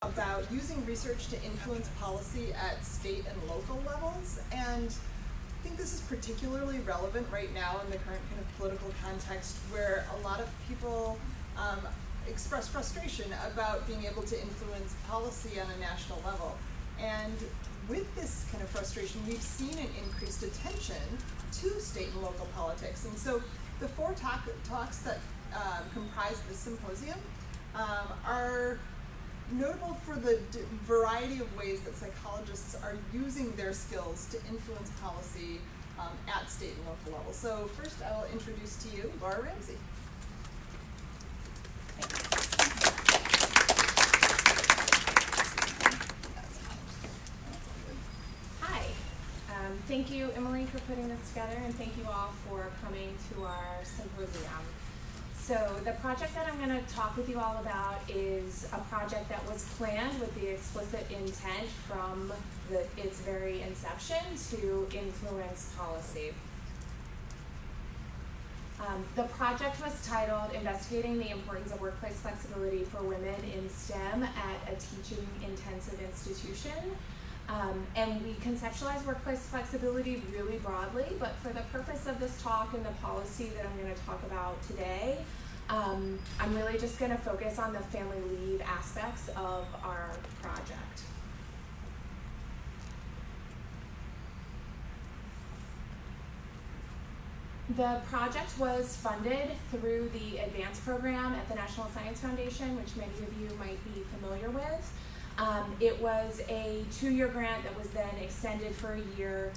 about using research to influence policy at state and local levels, and I think this is particularly relevant right now in the current kind of political context where a lot of people express frustration about being able to influence policy on a national level. And with this kind of frustration, we've seen an increased attention to state and local politics. And so the four talks that comprise this symposium are notable for the variety of ways that psychologists are using their skills to influence policy at state and local level. So first I will introduce to you Laura Ramsey. Hi. Thank you, Emily, for putting this together, and thank you all for coming to our symposium. So the project that I'm going to talk with you all about is a project that was planned with the explicit intent from its very inception to influence policy. The project was titled Investigating the Importance of Workplace Flexibility for Women in STEM at a Teaching Intensive Institution. And we conceptualize workplace flexibility really broadly, but for the purpose of this talk and the policy that I'm going to talk about today, I'm really just going to focus on the family leave aspects of our project. The project was funded through the Advanced program at the National Science Foundation, which many of you might be familiar with. It was a 2-year grant that was then extended for a year.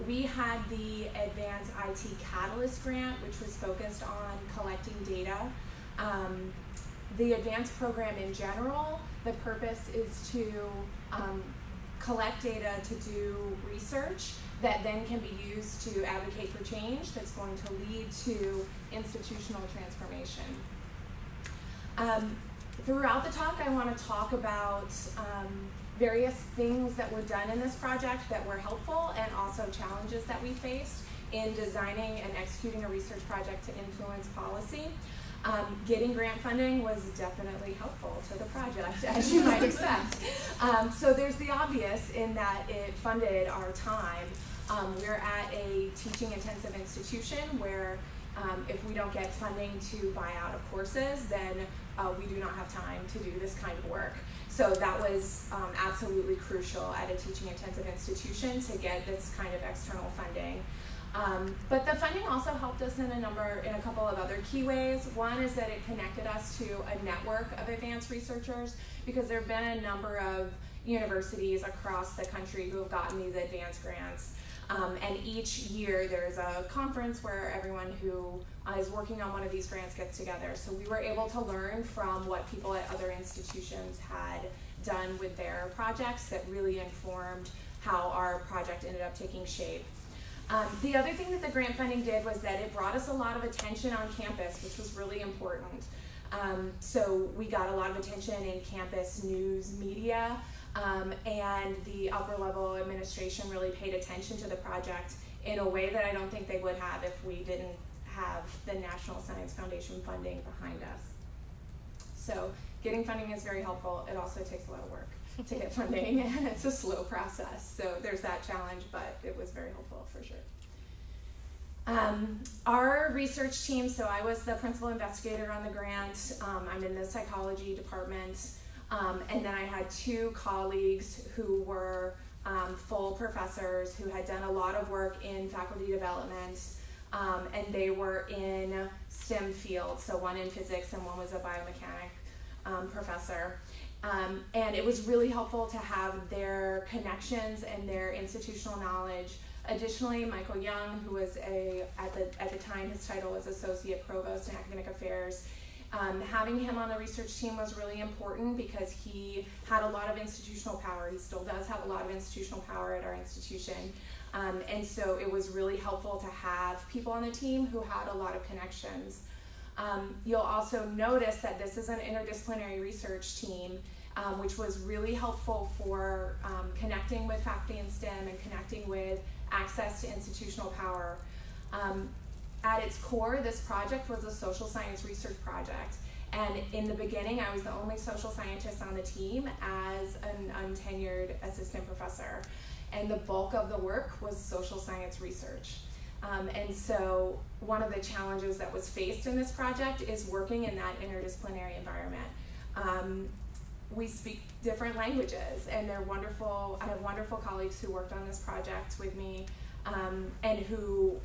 We had the Advanced IT Catalyst grant, which was focused on collecting data. The Advanced program in general, the purpose is to collect data to do research that then can be used to advocate for change that's going to lead to institutional transformation. Throughout the talk, I want to talk about various things that were done in this project that were helpful and also challenges that we faced in designing and executing a research project to influence policy. Getting grant funding was definitely helpful to the project, as you might expect. So there's the obvious in that it funded our time. We're at a teaching intensive institution where if we don't get funding to buy out of courses, then we do not have time to do this kind of work. So that was absolutely crucial at a teaching intensive institution to get this kind of external funding. But the funding also helped us in a couple of other key ways. One is that it connected us to a network of advanced researchers, because there have been a number of universities across the country who have gotten these advanced grants. And each year there's a conference where everyone who is working on one of these grants gets together. So we were able to learn from what people at other institutions had done with their projects that really informed how our project ended up taking shape. The other thing that the grant funding did was that it brought us a lot of attention on campus, which was really important. So we got a lot of attention in campus news media, and the upper level administration really paid attention to the project in a way that I don't think they would have if we didn't have the National Science Foundation funding behind us. So getting funding is very helpful. It also takes a lot of work to get funding, and it's a slow process. So there's that challenge, but it was very helpful for sure. Our research team, so I was the principal investigator on the grant. I'm in the psychology department, and then I had 2 colleagues who were full professors who had done a lot of work in faculty development, and they were in STEM fields, so one in physics and one was a biomechanic professor. And it was really helpful to have their connections and their institutional knowledge. Additionally, Michael Young, who was at the time his title was Associate Provost in Academic Affairs, having him on the research team was really important because he had a lot of institutional power. He still does have a lot of institutional power at our institution. And so it was really helpful to have people on the team who had a lot of connections. You'll also notice that this is an interdisciplinary research team, which was really helpful for connecting with faculty in STEM and connecting with access to institutional power. At its core, this project was a social science research project, And in the beginning, I was the only social scientist on the team as an untenured assistant professor. And the bulk of the work was social science research. And so one of the challenges that was faced in this project is working in that interdisciplinary environment. We speak different languages, and they're wonderful. I have wonderful colleagues who worked on this project with me, and who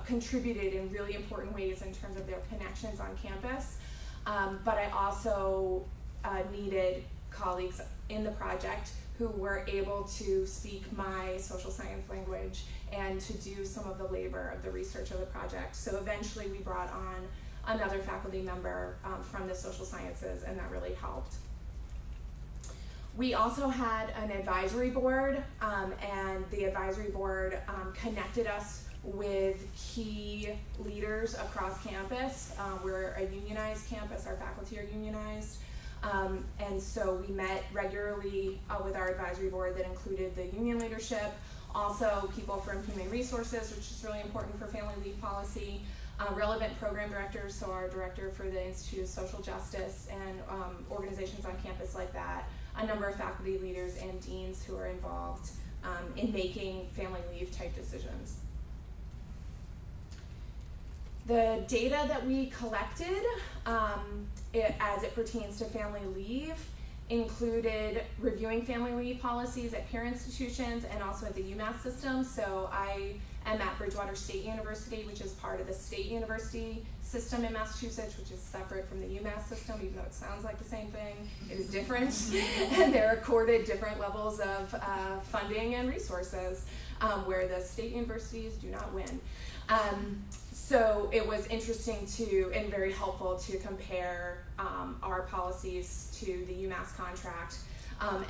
contributed in really important ways in terms of their connections on campus. But I also needed colleagues in the project who were able to speak my social science language and to do some of the labor of the research of the project. So eventually we brought on another faculty member from the social sciences, and that really helped. We also had an advisory board, and the advisory board connected us with key leaders across campus. We're a unionized campus, our faculty are unionized. And so we met regularly with our advisory board that included the union leadership, also people from human resources, which is really important for family leave policy, relevant program directors, so our director for the Institute of Social Justice and organizations on campus like that, a number of faculty leaders and deans who are involved in making family leave type decisions. The data that we collected as it pertains to family leave included reviewing family leave policies at peer institutions and also at the UMass system. So I am at Bridgewater State University, which is part of the state university system in Massachusetts, which is separate from the UMass system, even though it sounds like the same thing. It is different, and they're accorded different levels of funding and resources, where the state universities do not win. So it was interesting and very helpful to compare our policies to the UMass contract.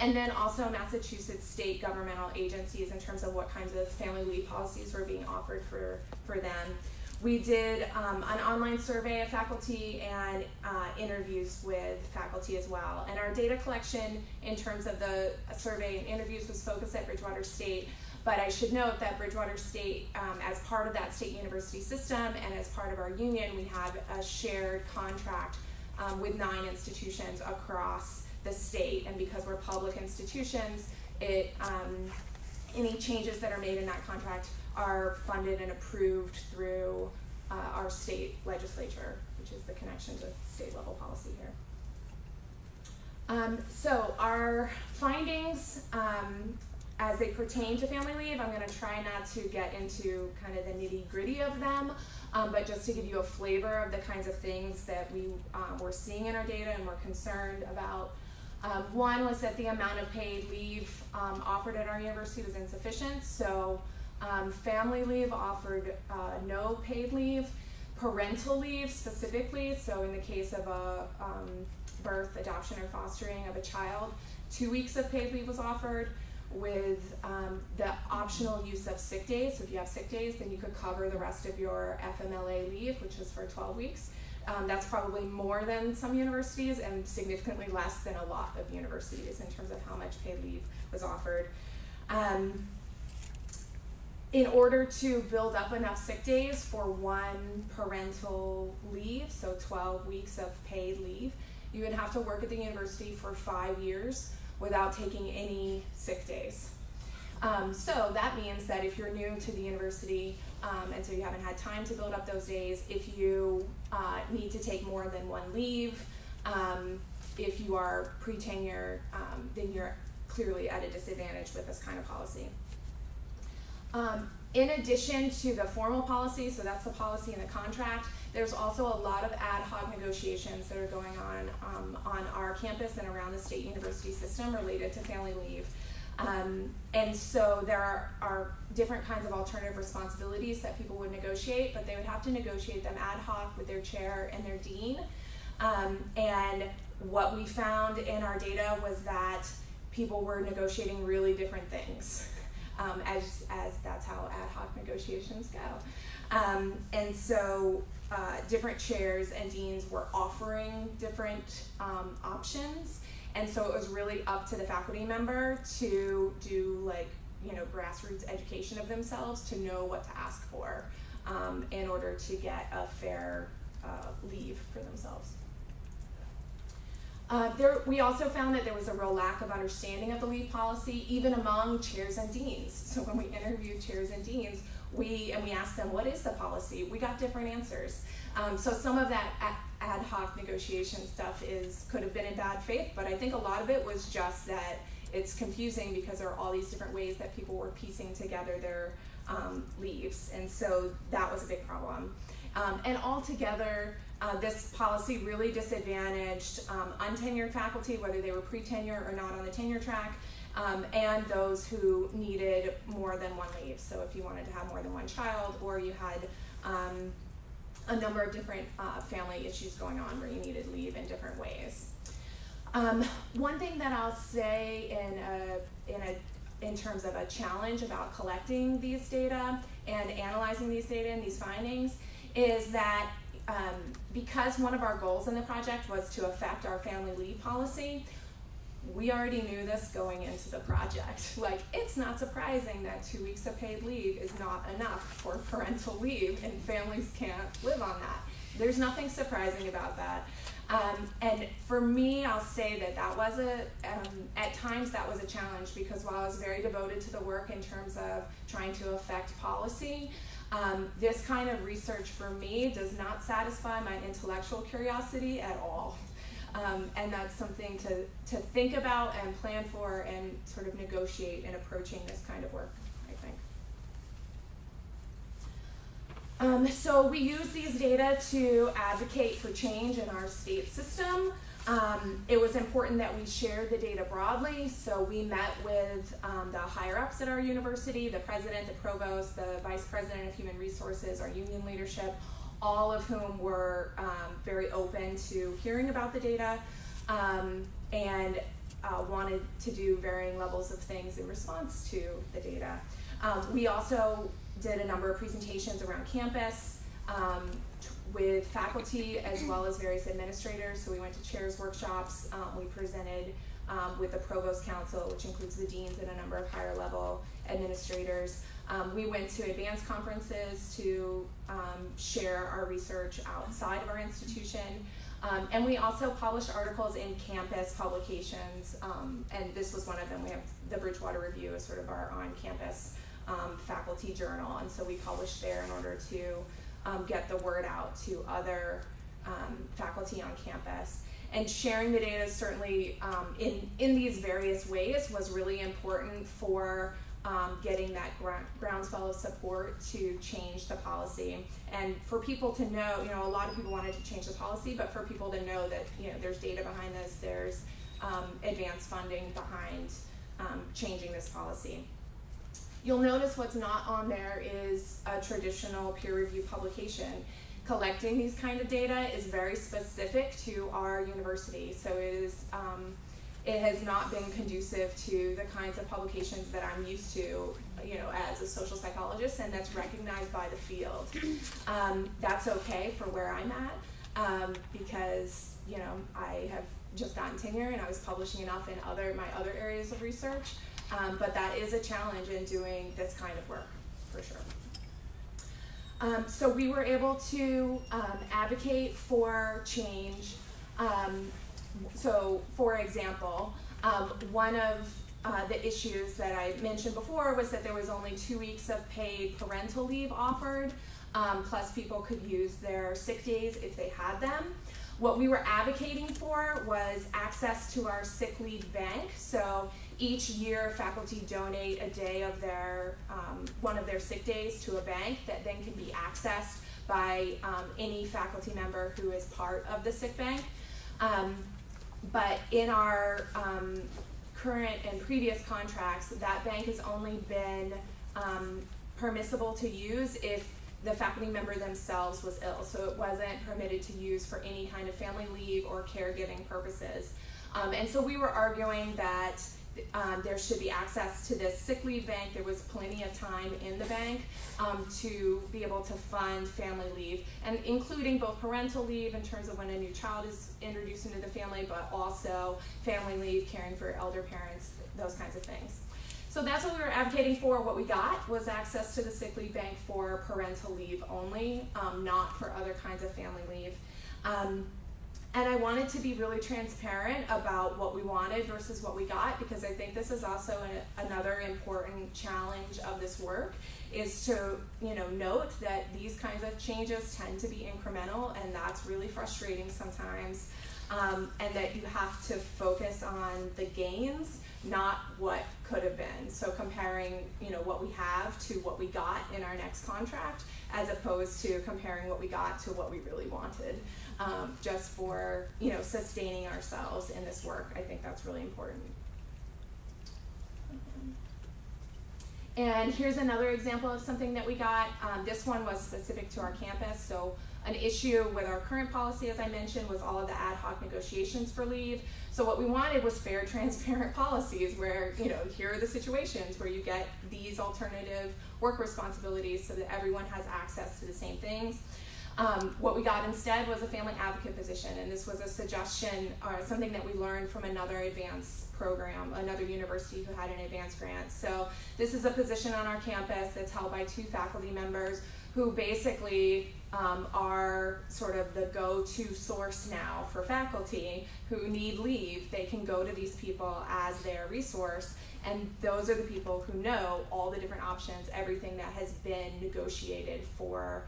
And then also Massachusetts state governmental agencies in terms of what kinds of family leave policies were being offered for them. We did an online survey of faculty and interviews with faculty as well. And our data collection in terms of the survey and interviews was focused at Bridgewater State. But I should note that Bridgewater State, as part of that state university system and as part of our union, we have a shared contract with 9 institutions across the state. And because we're public institutions, any changes that are made in that contract are funded and approved through our state legislature, which is the connection to state level policy here. So our findings, as they pertain to family leave, I'm going to try not to get into kind of the nitty-gritty of them, but just to give you a flavor of the kinds of things that we were seeing in our data and were concerned about. One was that the amount of paid leave offered at our university was insufficient. So family leave offered no paid leave. Parental leave specifically, so in the case of a birth, adoption, or fostering of a child, 2 weeks of paid leave was offered, with the optional use of sick days. So if you have sick days, then you could cover the rest of your FMLA leave, which is for 12 weeks. That's probably more than some universities and significantly less than a lot of universities in terms of how much paid leave was offered. In order to build up enough sick days for one parental leave, so 12 weeks of paid leave, you would have to work at the university for 5 years without taking any sick days. So that means that if you're new to the university and so you haven't had time to build up those days, if you need to take more than one leave, if you are pre-tenure, then you're clearly at a disadvantage with this kind of policy. In addition to the formal policy, so that's the policy in the contract, there's also a lot of ad hoc negotiations that are going on our campus and around the state university system related to family leave. And so there are different kinds of alternative responsibilities that people would negotiate, but they would have to negotiate them ad hoc with their chair and their dean. And what we found in our data was that people were negotiating really different things. As that's how ad hoc negotiations go. And so different chairs and deans were offering different options, and so it was really up to the faculty member to do grassroots education of themselves to know what to ask for in order to get a fair leave for themselves. We also found that there was a real lack of understanding of the leave policy, even among chairs and deans. So when we interviewed chairs and deans, we asked them, what is the policy? We got different answers. So some of that ad hoc negotiation stuff could have been in bad faith, but I think a lot of it was just that it's confusing because there are all these different ways that people were piecing together their leaves, and so that was a big problem. And altogether, this policy really disadvantaged untenured faculty, whether they were pre-tenure or not on the tenure track, and those who needed more than one leave. So if you wanted to have more than one child, or you had a number of different family issues going on where you needed leave in different ways. One thing that I'll say in terms of a challenge about collecting these data and analyzing these data and these findings is that because one of our goals in the project was to affect our family leave policy, we already knew this going into the project. Like, it's not surprising that 2 weeks of paid leave is not enough for parental leave, and families can't live on that. There's nothing surprising about that. And for me, I'll say that was at times that was a challenge, because while I was very devoted to the work in terms of trying to affect policy, this kind of research for me does not satisfy my intellectual curiosity at all. And that's something to think about and plan for and sort of negotiate in approaching this kind of work, I think. So we use these data to advocate for change in our state system. It was important that we shared the data broadly, so we met with the higher-ups at our university, the president, the provost, the vice president of human resources, our union leadership, all of whom were very open to hearing about the data and wanted to do varying levels of things in response to the data. We also did a number of presentations around campus with faculty as well as various administrators. So we went to chairs workshops. We presented with the Provost Council, which includes the deans and a number of higher level administrators. We went to advanced conferences to share our research outside of our institution. And we also published articles in campus publications, and this was one of them. We have the Bridgewater Review as sort of our on-campus faculty journal, and so we published there in order to get the word out to other faculty on campus. And sharing the data certainly in these various ways was really important for getting that groundswell of support to change the policy, and for people to know, a lot of people wanted to change the policy, but for people to know that, there's data behind this, there's advanced funding behind changing this policy. You'll notice what's not on there is a traditional peer review publication. Collecting these kind of data is very specific to our university, so it has not been conducive to the kinds of publications that I'm used to, as a social psychologist, and that's recognized by the field. That's okay for where I'm at, because, I have just gotten tenure and I was publishing enough in my other areas of research, but that is a challenge in doing this kind of work, for sure. So we were able to advocate for change. So, for example, one of the issues that I mentioned before was that there was only 2 weeks of paid parental leave offered, plus people could use their sick days if they had them. What we were advocating for was access to our sick leave bank. So each year, faculty donate a day of one of their sick days to a bank that then can be accessed by any faculty member who is part of the sick bank. But in our current and previous contracts, that bank has only been permissible to use if the faculty member themselves was ill. So it wasn't permitted to use for any kind of family leave or caregiving purposes. And so we were arguing that there should be access to this sick leave bank. There was plenty of time in the bank to be able to fund family leave, and including both parental leave in terms of when a new child is introduced into the family, but also family leave, caring for elder parents, those kinds of things. So that's what we were advocating for. What we got was access to the sick leave bank for parental leave only, not for other kinds of family leave. And I wanted to be really transparent about what we wanted versus what we got, because I think this is also another important challenge of this work, is to note that these kinds of changes tend to be incremental, and that's really frustrating sometimes, and that you have to focus on the gains, not what could have been. So comparing what we have to what we got in our next contract, as opposed to comparing what we got to what we really wanted, just for sustaining ourselves in this work. I think that's really important. And here's another example of something that we got. This one was specific to our campus. So an issue with our current policy, as I mentioned, was all of the ad hoc negotiations for leave. So what we wanted was fair, transparent policies where, here are the situations where you get these alternative work responsibilities so that everyone has access to the same things. What we got instead was a family advocate position, and this was a suggestion or something that we learned from another advanced program, another university who had an advanced grant. So this is a position on our campus that's held by 2 faculty members who basically are sort of the go-to source now for faculty who need leave. They can go to these people as their resource, and those are the people who know all the different options, everything that has been negotiated for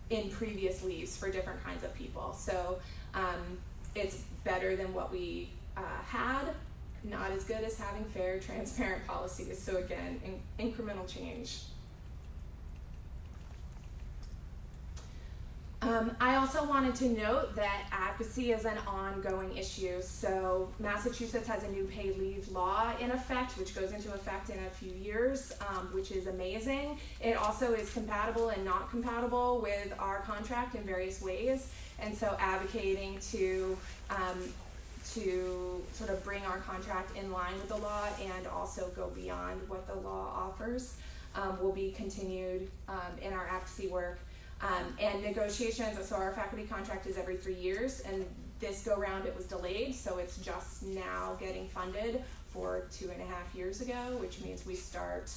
in previous leaves for different kinds of people. So it's better than what we had, not as good as having fair, transparent policies. So again, incremental change. I also wanted to note that advocacy is an ongoing issue. So Massachusetts has a new paid leave law in effect, which goes into effect in a few years, which is amazing. It also is compatible and not compatible with our contract in various ways. And so advocating to sort of bring our contract in line with the law and also go beyond what the law offers will be continued in our advocacy work. And negotiations, so our faculty contract is every 3 years, and this go round it was delayed, so it's just now getting funded for 2.5 years ago, which means we start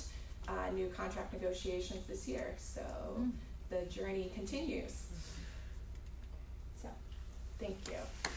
new contract negotiations this year. So the journey continues. So, thank you.